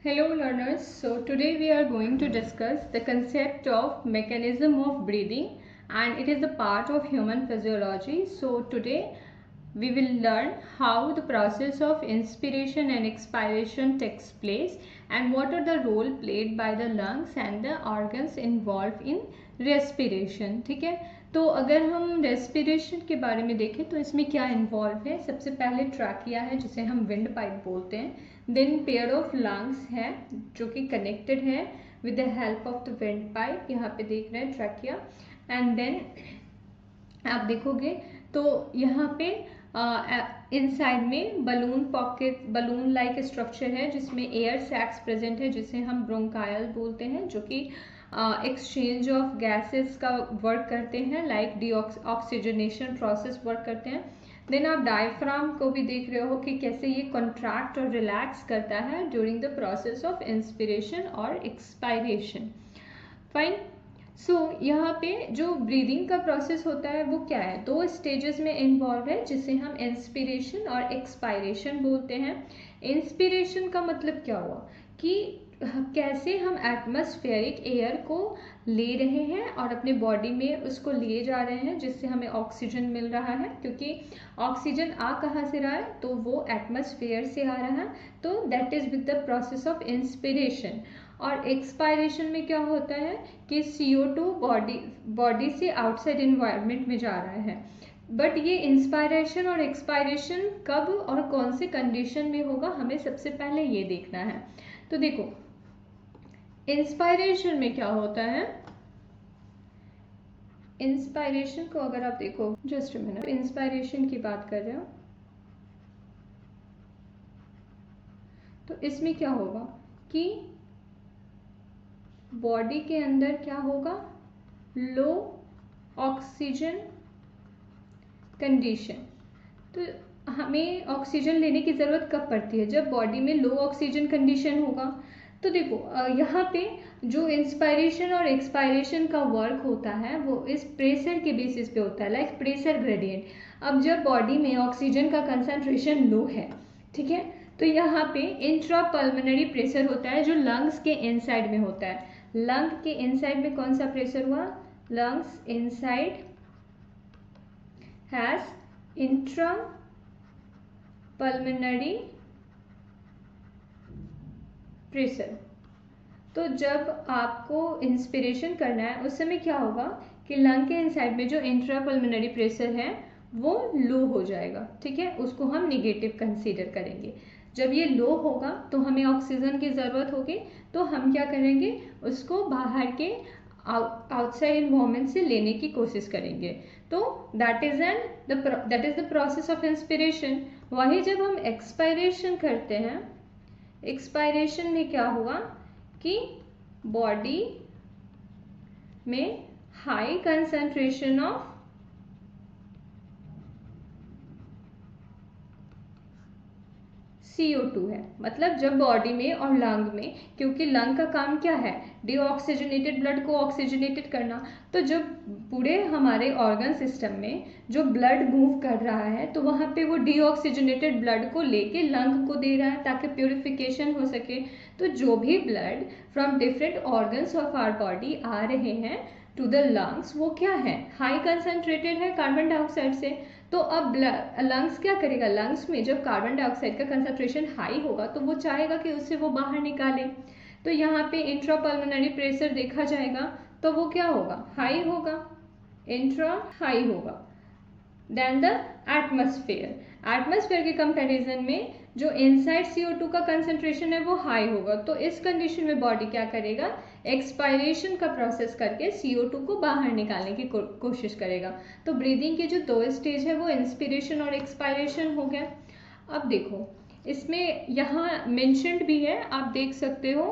Hello learners, so today we are going to discuss the concept of mechanism of breathing and it is a part of human physiology. So today we will learn how the process of inspiration and expiration takes place and what are the role played by the lungs and the organs involved in respiration. ठीक है, तो अगर हम respiration के बारे में देखें तो इसमें क्या इन्वॉल्व है। सबसे पहले ट्रैकिया है जिसे हम विंड पाइप बोलते हैं, देन पेयर ऑफ लंग्स है जो कि कनेक्टेड है with the help of the wind pipe, यहाँ पे देख रहे हैं ट्रैकिया। एंड देन आप देखोगे तो यहाँ पे इनसाइड में balloon pocket, balloon like structure है जिसमें एयर सैक्स प्रेजेंट है जिसे हम ब्रोंकायल बोलते हैं, जो कि एक्सचेंज ऑफ गैसेस का वर्क करते हैं, लाइक ऑक्सीजनेशन प्रोसेस वर्क करते हैं। देन आप डायफ्राम को भी देख रहे हो कि कैसे ये कॉन्ट्रैक्ट और रिलैक्स करता है during the process of inspiration और एक्सपायरेशन। फाइन। सो यहाँ पे जो ब्रीदिंग का प्रोसेस होता है वो क्या है, दो स्टेजेस में इन्वॉल्व है जिसे हम इंस्पिरेशन और एक्सपायरेशन बोलते हैं। इंस्पिरेशन का मतलब क्या हुआ कि कैसे हम एटमॉस्फेरिक एयर को ले रहे हैं और अपने बॉडी में उसको लिए जा रहे हैं जिससे हमें ऑक्सीजन मिल रहा है, क्योंकि ऑक्सीजन आ कहाँ से रहा है तो वो एटमॉस्फेयर से आ रहा है, तो that is with the process of inspiration. और एक्सपायरेशन में क्या होता है कि CO2 बॉडी से आउटसाइड इन्वायरमेंट में जा रहा है। बट ये इंस्पायरेशन और एक्सपायरेशन कब और कौन से कंडीशन में होगा, हमें सबसे पहले ये देखना है। तो देखो इंस्पायरेशन में क्या होता है, इंस्पायरेशन को अगर आप देखो, जस्ट अ मिनट, इंस्पायरेशन की बात कर रहे हो तो इसमें क्या होगा कि बॉडी के अंदर क्या होगा, लो ऑक्सीजन कंडीशन। तो हमें ऑक्सीजन लेने की ज़रूरत कब पड़ती है, जब बॉडी में लो ऑक्सीजन कंडीशन होगा। तो देखो यहाँ पे जो इंस्पायरेशन और एक्सपायरेशन का वर्क होता है वो इस प्रेशर के बेसिस पे होता है, लाइक प्रेशर ग्रेडियंट। अब जब बॉडी में ऑक्सीजन का कंसंट्रेशन लो है, ठीक है, तो यहाँ पे इंट्रा पल्मोनरी प्रेशर होता है जो लंग्स के इनसाइड में होता है। लंग के इनसाइड में कौन सा प्रेशर हुआ, lungs inside has intra pulmonary pressure. तो जब आपको इंस्पिरेशन करना है उस समय क्या होगा कि लंग के इनसाइड में जो इंट्रा पल्मोनरी प्रेशर है वो लो हो जाएगा, ठीक है, उसको हम निगेटिव कंसीडर करेंगे। जब ये लो होगा तो हमें ऑक्सीजन की ज़रूरत होगी, तो हम क्या करेंगे, उसको बाहर के आउटसाइड इन्वायरमेंट से लेने की कोशिश करेंगे। तो that is the process of inspiration. वही जब हम एक्सपायरेशन करते हैं, एक्सपायरेशन में क्या हुआ कि बॉडी में हाई कंसंट्रेशन ऑफ CO2 है। मतलब जब बॉडी में और लंग में, क्योंकि लंग का काम क्या है, डीऑक्सीजनेटेड ब्लड को ऑक्सीजनेटेड करना, तो जब पूरे हमारे ऑर्गन सिस्टम में जो ब्लड मूव कर रहा है तो वहाँ पे वो डीऑक्सीजनेटेड ब्लड को लेके लंग को दे रहा है ताकि प्योरिफिकेशन हो सके। तो जो भी blood from different organs of our body आ रहे हैं टू द लंग्स, वो क्या है, हाई कंसंट्रेटेड है कार्बन डाइऑक्साइड से। तो अब लंग्स क्या करेगा, लंग्स में जब कार्बन डाइऑक्साइड का कंसंट्रेशन हाई होगा तो वो चाहेगा कि उससे वो बाहर निकाले। तो यहाँ पे इंट्रा पल्मोनरी प्रेशर देखा जाएगा तो वो क्या होगा, हाई होगा, इंट्रा हाई होगा। देन द एटमॉस्फेयर के कंपैरिजन में जो इनसाइड CO2 का कंसंट्रेशन है वो हाई होगा। तो इस कंडीशन में बॉडी क्या करेगा, एक्सपायरेशन का प्रोसेस करके CO2 को बाहर निकालने की कोशिश करेगा। तो ब्रीदिंग के जो दो स्टेज है वो इंस्पिरेशन और एक्सपायरेशन हो गया। अब देखो इसमें यहाँ मेंशन्ड भी है, आप देख सकते हो,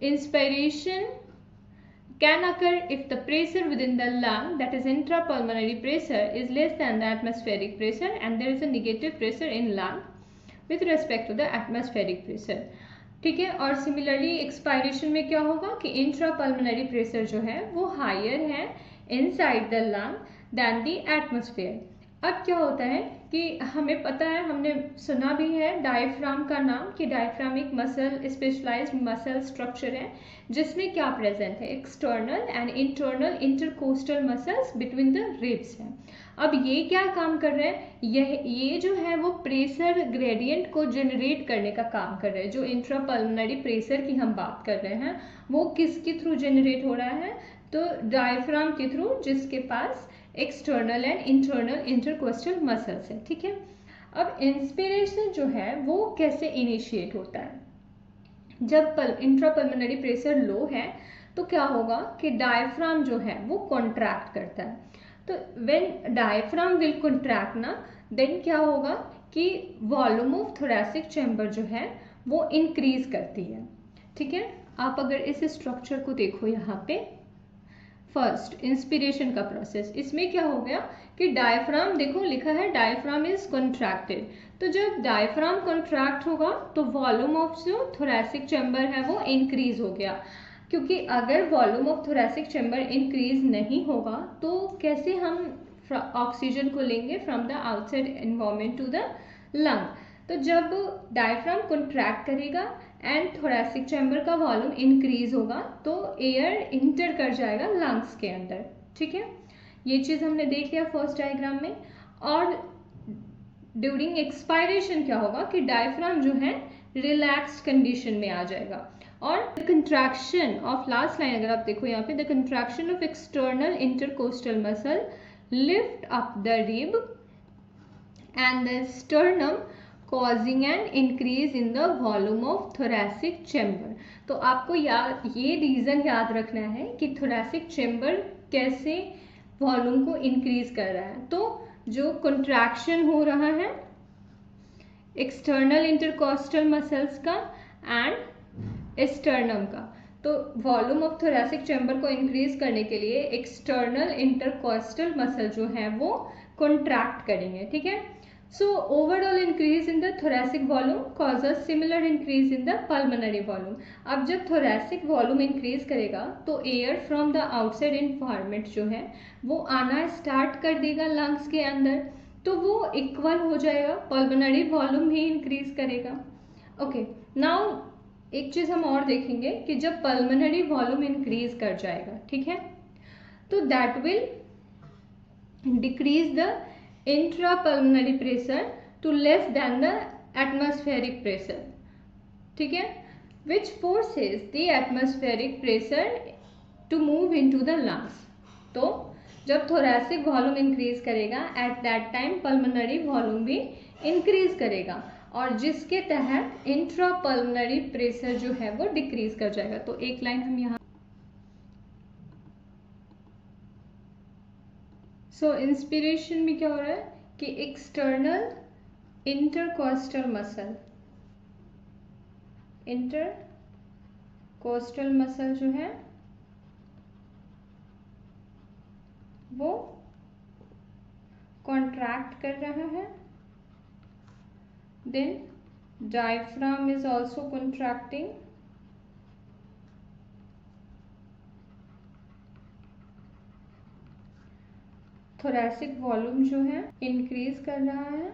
inspiration can occur if the pressure within the lung, that is intrapulmonary pressure, is less than the atmospheric pressure and there is a negative pressure in lung with respect to the atmospheric pressure, ठीक है। और similarly expiration में क्या होगा कि intrapulmonary pressure जो है वो हायर है inside the lung than the atmosphere. अब क्या होता है कि हमें पता है, हमने सुना भी है डायफ्राम का नाम, कि डायफ्राम एक मसल, स्पेशलाइज्ड मसल स्ट्रक्चर है जिसमें क्या प्रेजेंट है, external and internal intercostal muscles between the ribs है। अब ये क्या काम कर रहे हैं, ये जो है वो प्रेशर ग्रेडियंट को जनरेट करने का काम कर रहे हैं। जो इंट्रापल्मोनरी प्रेशर की हम बात कर रहे हैं वो किसके थ्रू जनरेट हो रहा है, तो डायफ्राम के थ्रू, जिसके पास external and internal intercostal muscles है। ठीक है, अब इंस्पिरेशन जो है वो कैसे इनिशिएट होता है, जब इंट्रापल्मोनरी प्रेशर लो है तो क्या होगा कि डायफ्राम जो है वो कॉन्ट्रैक्ट करता है। तो व्हेन डायफ्राम विल कॉन्ट्रैक्ट ना, देन क्या होगा कि वॉल्यूम ऑफ थोरैसिक चैम्बर जो है वो इंक्रीज करती है। ठीक है, आप अगर इस स्ट्रक्चर को देखो यहाँ पे, फर्स्ट इंस्पिरेशन का प्रोसेस, इसमें क्या हो गया कि डायफ्राम, देखो लिखा है डायफ्राम इज कॉन्ट्रैक्टेड, तो जब डायफ्राम कॉन्ट्रैक्ट होगा तो वॉल्यूम ऑफ जो थोरैसिक चैम्बर है वो इंक्रीज हो गया। क्योंकि अगर volume of thoracic chamber increase नहीं होगा तो कैसे हम ऑक्सीजन को लेंगे from the outside environment to the lung. तो जब डायफ्राम कॉन्ट्रैक्ट करेगा एंड थोरैसिक चैम्बर का वॉल्यूम इंक्रीज होगा तो एयर इंटर कर जाएगा लंग्स के अंदर। ठीक है, ये चीज़ हमने देख लिया फर्स्ट डायग्राम में। और ड्यूरिंग एक्सपायरेशन क्या होगा कि डायफ्राम जो है रिलैक्स्ड कंडीशन में आ जाएगा। और कंट्रैक्शन ऑफ, लास्ट लाइन अगर आप देखो यहाँ पे, the contraction of external intercostal muscle lift up the rib end the sternum causing an increase in the volume of thoracic chamber। तो आपको ये रीज़न याद रखना है कि thoracic chamber कैसे वॉल्यूम को इंक्रीज कर रहा है। तो जो कंट्रैक्शन हो रहा है एक्सटर्नल इंटरकोस्टल मसल्स का एंड स्टर्नम का, तो वॉल्यूम ऑफ थोरैसिक चैम्बर को इंक्रीज करने के लिए एक्सटर्नल इंटरकोस्टल मसल जो है वो कॉन्ट्रैक्ट करेंगे। ठीक है, so overall increase in the thoracic volume causes similar increase in the pulmonary volume। अब जब thoracic volume increase करेगा तो air from the outside environment जो है वो आना स्टार्ट कर देगा लंग्स के अंदर, तो वो इक्वल हो जाएगा, पल्मोनरी वॉल्यूम भी इंक्रीज करेगा। ओके, नाउ एक चीज़ हम और देखेंगे कि जब पल्मोनरी वॉल्यूम इंक्रीज कर जाएगा, ठीक है, तो that will decrease the intrapulmonary pressure to less than the atmospheric pressure. ठीक है, which forces the atmospheric pressure to move into the lungs. तो जब थोरैसिक वॉल्यूम इंक्रीज करेगा at that time pulmonary volume भी इंक्रीज करेगा, और जिसके तहत इंट्रापल्मोनरी प्रेशर जो है वो डिक्रीज कर जाएगा। तो एक लाइन हम यहाँ, सो इंस्पिरेशन में क्या हो रहा है कि एक्सटर्नल इंटरकोस्टल मसल जो है वो कॉन्ट्रैक्ट कर रहा है, then diaphragm is also contracting, thoracic volume जो है इंक्रीज कर रहा है,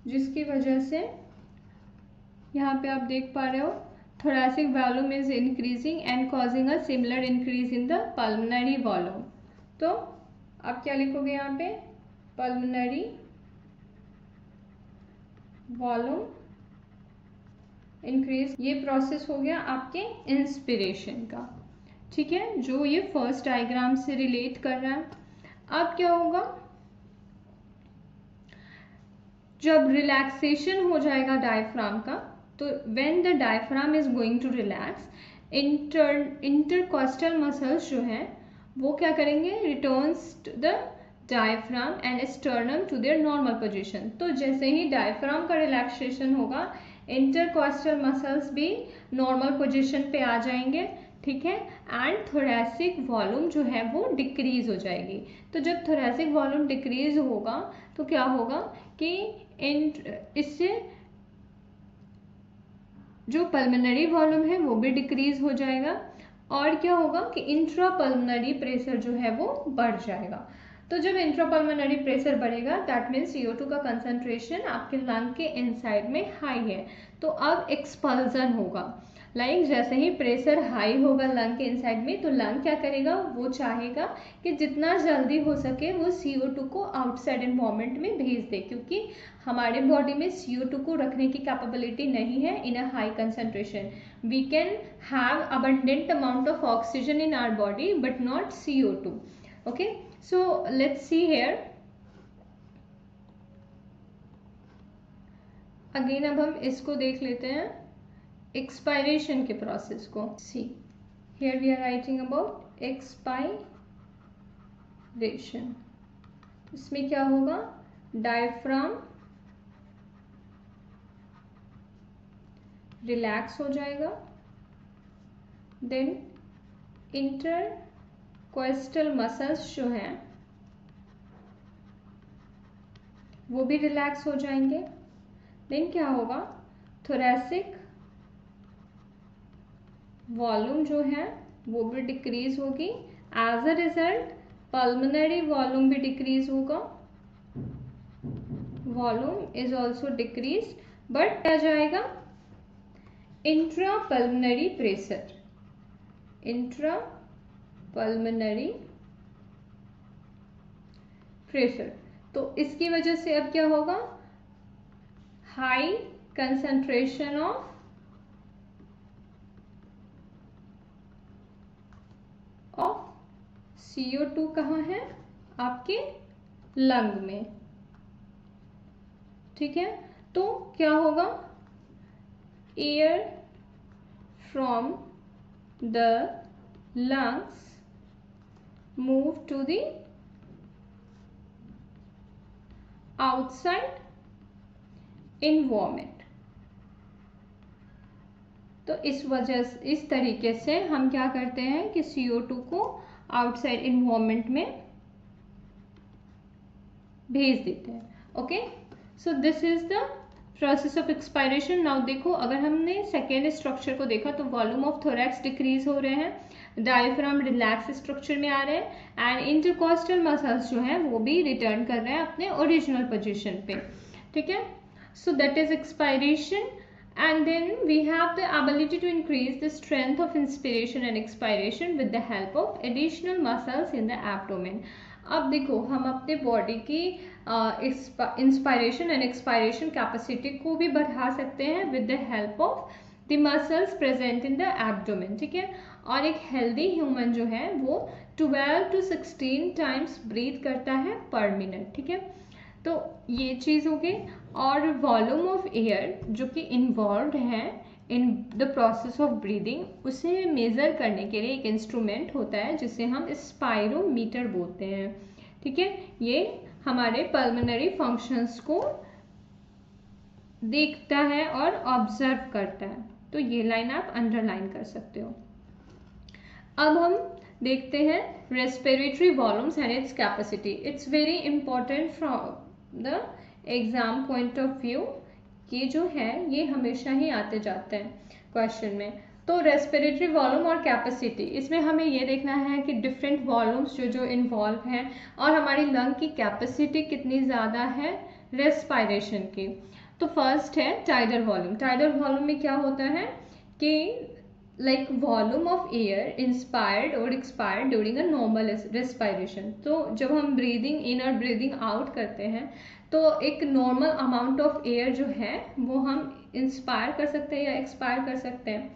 जिसकी वजह से यहाँ पे आप देख पा रहे हो thoracic volume is increasing and causing a similar increase in the pulmonary volume। तो आप क्या लिखोगे यहाँ पे, pulmonary volume increase। ये प्रोसेस हो गया आपके इंस्पिरेशन का। ठीक है, जो ये फर्स्ट डायग्राम से रिलेट कर रहा है। अब क्या होगा, जब रिलैक्सेशन हो जाएगा डायफ्राम का, तो when the diaphragm is going to relax, intercostal muscles जो है वो क्या करेंगे, returns to the diaphragm and sternum to their normal position. तो जैसे ही डायफ्राम का रिलैक्सेशन होगा इंटरकोस्टल मसल्स भी नॉर्मल पोजीशन पे आ जाएंगे। ठीक है, एंड थोरैसिक वॉल्यूम जो है वो डिक्रीज हो जाएगी। तो जब थोरैसिक वॉल्यूम डिक्रीज होगा तो क्या होगा कि इससे जो पल्मोनरी वॉल्यूम है वो भी डिक्रीज हो जाएगा, और क्या होगा कि इंट्रापल्मोनरी प्रेशर जो है वो बढ़ जाएगा। तो जब इंट्रापल्मोनरी प्रेशर बढ़ेगा दैट मीन्स CO2 का कंसंट्रेशन आपके लंग के इनसाइड में हाई है, तो अब एक्सपल्जन होगा। जैसे ही प्रेशर हाई होगा लंग के इनसाइड में, तो लंग क्या करेगा, वो चाहेगा कि जितना जल्दी हो सके वो CO2 को आउटसाइड एनवायरनमेंट में भेज दे, क्योंकि हमारे बॉडी में CO2 को रखने की कैपेबिलिटी नहीं है in a high concentration. We can have abundant amount of oxygen in our body but not CO2. Okay, so let's see here again. अब हम इसको देख लेते हैं एक्सपायरेशन के प्रोसेस को। See here we are writing about expiration. इसमें क्या होगा, डायफ्राम रिलैक्स हो जाएगा, देन इंटरकोस्टल मसल्स जो हैं वो भी रिलैक्स हो जाएंगे। देन क्या होगा, थोरैसिक वॉल्यूम जो है वो भी डिक्रीज होगी। As a result pulmonary volume भी डिक्रीज होगा, volume is also decrease, but क्या जाएगा, इंट्रापल्मोनरी प्रेशर, इंट्रापल्मोनरी प्रेशर। तो इसकी वजह से अब क्या होगा, हाई कंसंट्रेशन ऑफ CO2 कहाँ है, आपके लंग में। ठीक है, तो क्या होगा, air from the lungs move to the outside environment. तो इस तरीके से हम क्या करते हैं कि CO2 को आउटसाइड एनवायरनमेंट में भेज देते हैं। Okay, so this is the process of expiration. Now देखो, अगर हमने सेकेंड स्ट्रक्चर को देखा तो वॉल्यूम ऑफ थोरैक्स डिक्रीज हो रहे हैं, डायफ्राम रिलैक्स स्ट्रक्चर में आ रहे हैं, एंड इंटरकोस्टल मसल्स जो हैं वो भी रिटर्न कर रहे हैं अपने ओरिजिनल पोजीशन पे। ठीक है, so that is expiration. And then we have the ability to increase the strength of inspiration and expiration with the help of additional muscles in the abdomen. अब देखो, हम अपने बॉडी की इंस्पायरेशन एंड एक्सपायरेशन कैपेसिटी को भी बढ़ा सकते हैं with the help of the muscles present in the abdomen. ठीक है, और एक हेल्दी ह्यूमन जो है वो 12 to 16 टाइम्स ब्रीथ करता है पर मिनट। ठीक है, तो ये चीज़ हो गई। और वॉल्यूम ऑफ एयर जो कि इन्वॉल्व है in the process of breathing, उसे मेज़र करने के लिए एक इंस्ट्रूमेंट होता है जिसे हम स्पायरोमीटर बोलते हैं। ठीक है, ये हमारे पल्मोनरी फंक्शंस को देखता है और ऑब्जर्व करता है। तो ये लाइन आप अंडरलाइन कर सकते हो। अब हम देखते हैं respiratory volumes and its capacity. It's very important from the exam point of view. ये जो है ये हमेशा ही आते जाते हैं क्वेश्चन में। तो रेस्पिरेटरी वॉल्यूम और कैपेसिटी, इसमें हमें ये देखना है कि डिफरेंट वॉल्यूम्स जो इन्वॉल्व हैं और हमारी लंग की कैपेसिटी कितनी ज़्यादा है रेस्पिरेशन की। तो फर्स्ट है टाइडल वॉल्यूम। टाइडल वॉल्यूम में क्या होता है कि like volume of air inspired और expired during a normal respiration. तो जब हम ब्रीदिंग इन और ब्रीदिंग आउट करते हैं तो एक नॉर्मल अमाउंट ऑफ एयर जो है वो हम इंस्पायर कर सकते हैं या एक्सपायर कर सकते हैं।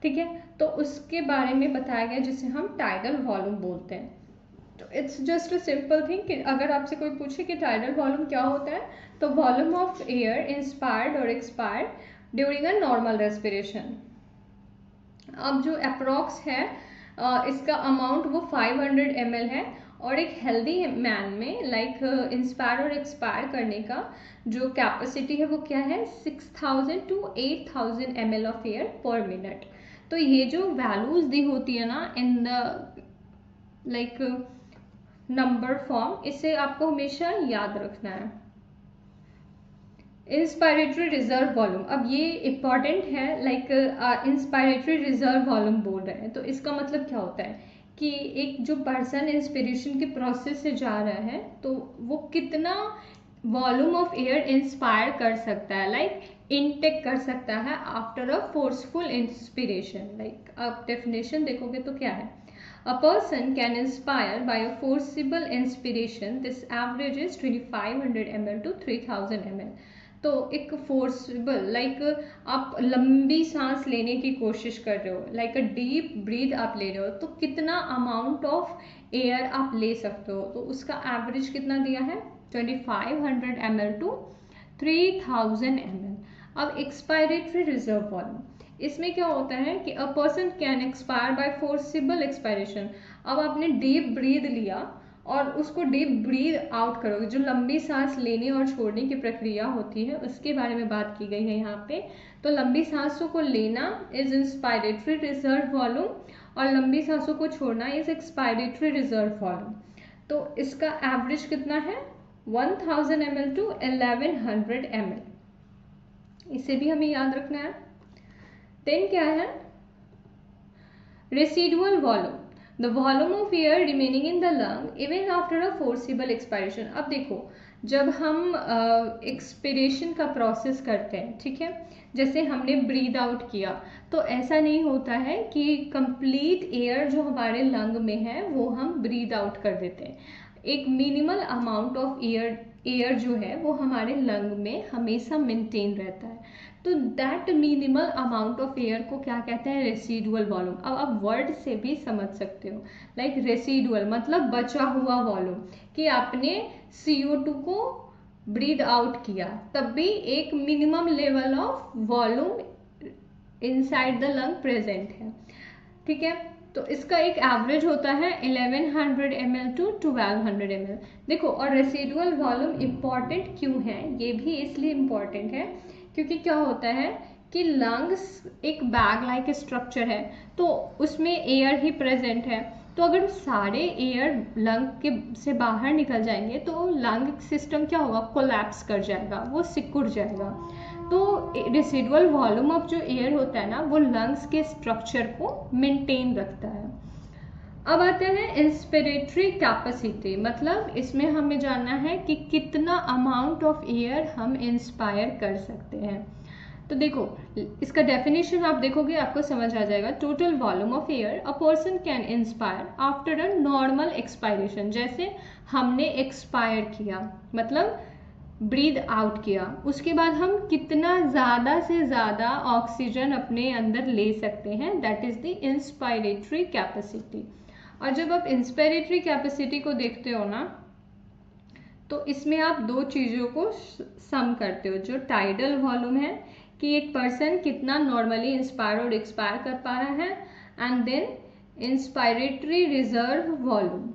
ठीक है, तो उसके बारे में बताया गया जिसे हम टाइडल वॉल्यूम बोलते हैं। तो it's just a simple thing कि अगर आपसे कोई पूछे कि टाइडल वॉल्यूम क्या होता है, तो वॉल्यूम ऑफ एयर इंस्पायर्ड और expired during a normal respiration. अब जो अप्रॉक्स है इसका अमाउंट वो 500 ml है, और एक हेल्दी मैन में लाइक इंस्पायर और एक्सपायर करने का जो कैपेसिटी है वो क्या है, 6000 to 8000 ml ऑफ एयर पर मिनट। तो ये जो वैल्यूज दी होती है ना in the like number form, इसे आपको हमेशा याद रखना है। इंस्पायरेटरी रिजर्व वॉल्यूम, अब ये इम्पॉर्टेंट है, लाइक इंस्पायरेटरी रिजर्व वॉल्यूम बोल रहे हैं, तो इसका मतलब क्या होता है कि एक जो पर्सन इंस्पिरेशन के प्रोसेस से जा रहा है तो वो कितना वॉल्यूम ऑफ एयर इंस्पायर कर सकता है, लाइक इनटेक कर सकता है after a forceful inspiration. Like आप डेफिनेशन देखोगे तो क्या है, a person can inspire by a forcible inspiration. This average is 2500 ml to 3000 ml. तो एक फोर्सिबल, लाइक आप लंबी सांस लेने की कोशिश कर रहे हो, लाइक अ डीप ब्रीथ आप ले रहे हो, तो कितना अमाउंट ऑफ एयर आप ले सकते हो, तो उसका एवरेज कितना दिया है 2500 ml टू 3000 ml। अब एक्सपायरेटरी रिजर्व वॉल्यूम, इसमें क्या होता है कि a person can expire by forcible expiration. अब आपने डीप ब्रीद लिया और उसको डीप ब्रीद आउट करोगे, जो लंबी सांस लेने और छोड़ने की प्रक्रिया होती है उसके बारे में बात की गई है यहाँ पे। तो लंबी सांसों को लेना इज इंस्पायरेटरी रिजर्व वॉल्यूम और लंबी सांसों को छोड़ना इज एक्सपायरेटरी रिजर्व वॉल्यूम। तो इसका एवरेज कितना है 1000 ml टू 1100 ml, इसे भी हमें याद रखना है। देन क्या है residual volume, the volume of air remaining in the lung even after a forcible expiration. अब देखो जब हम एक्सपिरेशन का प्रोसेस करते हैं, ठीक है, जैसे हमने ब्रीद आउट किया, तो ऐसा नहीं होता है कि कंप्लीट एयर जो हमारे लंग में है वो हम ब्रीद आउट कर देते हैं। एक मिनिमल अमाउंट ऑफ एयर जो है वो हमारे लंग में हमेशा मेंटेन रहता है। तो that minimal amount of air को क्या कहते हैं रेसिडुअल वॉल्यूम। अब आप वर्ड से भी समझ सकते हो, लाइक रेसिडुअल मतलब बचा हुआ वॉल्यूम, कि आपने CO2 को ब्रीद आउट किया तब भी एक minimum level of volume inside the lung present है, ठीक है। तो इसका एक एवरेज होता है 1100 ml टू 1200 ml। देखो और रेसिडुअल वॉल्यूम इम्पॉर्टेंट क्यों है, ये भी इसलिए इम्पॉर्टेंट है क्योंकि क्या होता है कि लंग्स एक बैग लाइक स्ट्रक्चर है, तो उसमें एयर ही प्रेजेंट है, तो अगर सारे एयर लंग के से बाहर निकल जाएंगे तो लंग सिस्टम क्या होगा कोलैप्स कर जाएगा, वो सिकुड़ जाएगा। तो रेसिडुअल वॉल्यूम ऑफ जो एयर होता है ना वो लंग्स के स्ट्रक्चर को मेंटेन रखता है। अब आते हैं इंस्पिरेटरी कैपेसिटी, मतलब इसमें हमें जानना है कि कितना अमाउंट ऑफ एयर हम इंस्पायर कर सकते हैं। तो देखो इसका डेफिनेशन आप देखोगे आपको समझ आ जाएगा। Total volume of air a person can inspire after a normal expiration, जैसे हमने एक्सपायर किया मतलब ब्रीद आउट किया, उसके बाद हम कितना ज़्यादा से ज़्यादा ऑक्सीजन अपने अंदर ले सकते हैं, that is the inspiratory capacity. और जब आप इंस्पिरेटरी कैपेसिटी को देखते हो ना तो इसमें आप दो चीज़ों को सम करते हो, जो टाइडल वॉल्यूम है कि एक पर्सन कितना नॉर्मली इंस्पायर और एक्सपायर कर पा रहा है, and then inspiratory reserve volume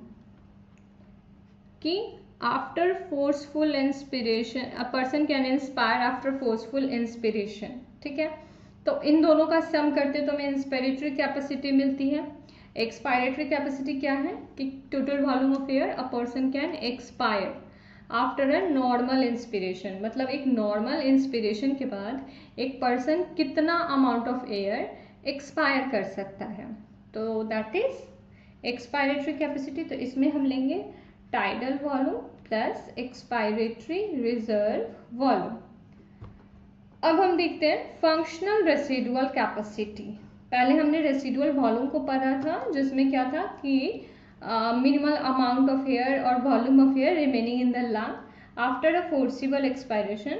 कि after forceful inspiration a person can inspire after forceful inspiration, ठीक है। तो इन दोनों का सम करते तो हमें इंस्पिरेटरी कैपेसिटी मिलती है। एक्सपायरेटरी कैपेसिटी क्या है कि total volume of air a person can expire after a normal inspiration, मतलब एक नॉर्मल इंस्पिरेशन के बाद एक पर्सन कितना अमाउंट ऑफ एयर एक्सपायर कर सकता है, तो दैट इज एक्सपायरेटरी कैपेसिटी। तो इसमें हम लेंगे tidal volume plus expiratory reserve volume. अब हम देखते हैं फंक्शनल रेसिडुअल कैपेसिटी। पहले हमने रेसिडुअल वॉल्यूम को पढ़ा था जिसमें क्या था कि मिनिमल अमाउंट ऑफ एयर और volume of air remaining in the lung after a forcible expiration,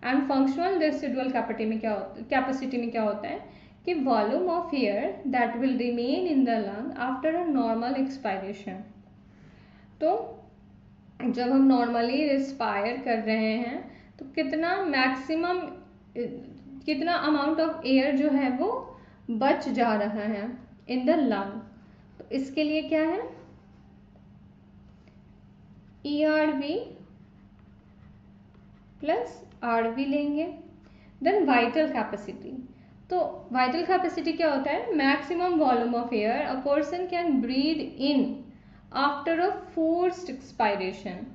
and functional residual capacity में क्या होता है कि volume of air that will remain in the lung after a normal expiration. तो जब हम normally respire कर रहे हैं तो कितना मैक्सिमम कितना अमाउंट ऑफ एयर जो है वो बच जा रहा है इन द लंग, तो इसके लिए क्या है ERV प्लस RV लेंगे। देन वाइटल कैपेसिटी, तो वाइटल कैपेसिटी क्या होता है maximum volume of air a person can breathe in after a forced expiration,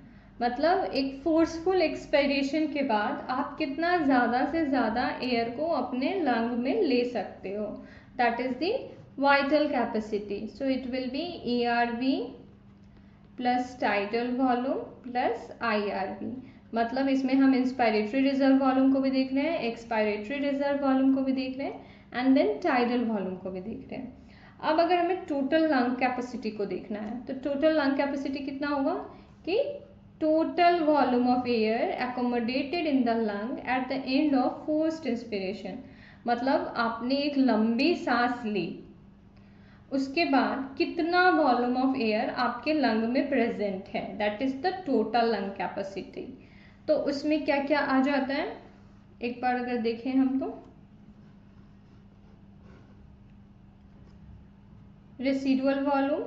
मतलब एक फोर्सफुल एक्सपायरेशन के बाद आप कितना ज़्यादा से ज़्यादा एयर को अपने लंग में ले सकते हो, that is the vital capacity. So it will be ERV plus tidal volume plus IRV. मतलब इसमें हम इंस्पायरेटरी रिजर्व वॉल्यूम को भी देख रहे हैं, एक्सपायरेटरी रिजर्व वॉल्यूम को भी देख रहे हैं एंड देन टाइडल वॉल्यूम को भी देख रहे हैं. अब अगर हमें टोटल लंग कैपेसिटी को देखना है तो टोटल लंग कैपेसिटी कितना होगा कि total volume of air accommodated in the lung at the end of forced inspiration. मतलब आपने एक लंबी सांस ली, उसके बाद कितना वॉल्यूम ऑफ एयर आपके लंग में प्रेजेंट है, that is the total lung capacity. तो उसमें क्या क्या आ जाता है एक बार अगर देखें हम तो residual volume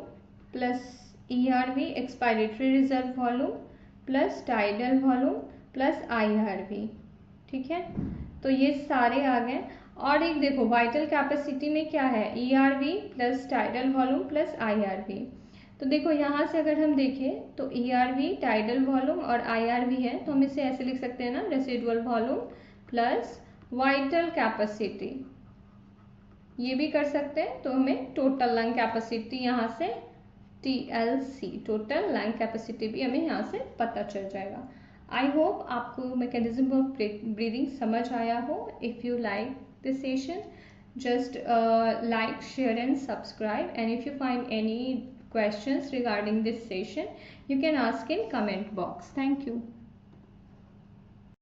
plus ERV expiratory reserve volume plus tidal volume plus IRV. ठीक है, तो ये सारे आ गए. और एक देखो वाइटल कैपेसिटी में क्या है, ERV plus tidal volume plus IRV. तो देखो यहाँ से अगर हम देखें तो ERV टाइडल वॉल्यूम और IRV है, तो हम इसे ऐसे लिख सकते हैं ना, residual volume plus vital capacity. ये भी कर सकते हैं. तो हमें टोटल लंग कैपेसिटी यहाँ से TLC टोटल लंग कैपेसिटी भी हमें यहाँ से पता चल जाएगा. आई होप आपको मैकेनिज्म ऑफ ब्रीदिंग समझ आया हो. If you like this session, just like, share and subscribe, and if you find any questions regarding this session, you can ask in comment box. Thank you.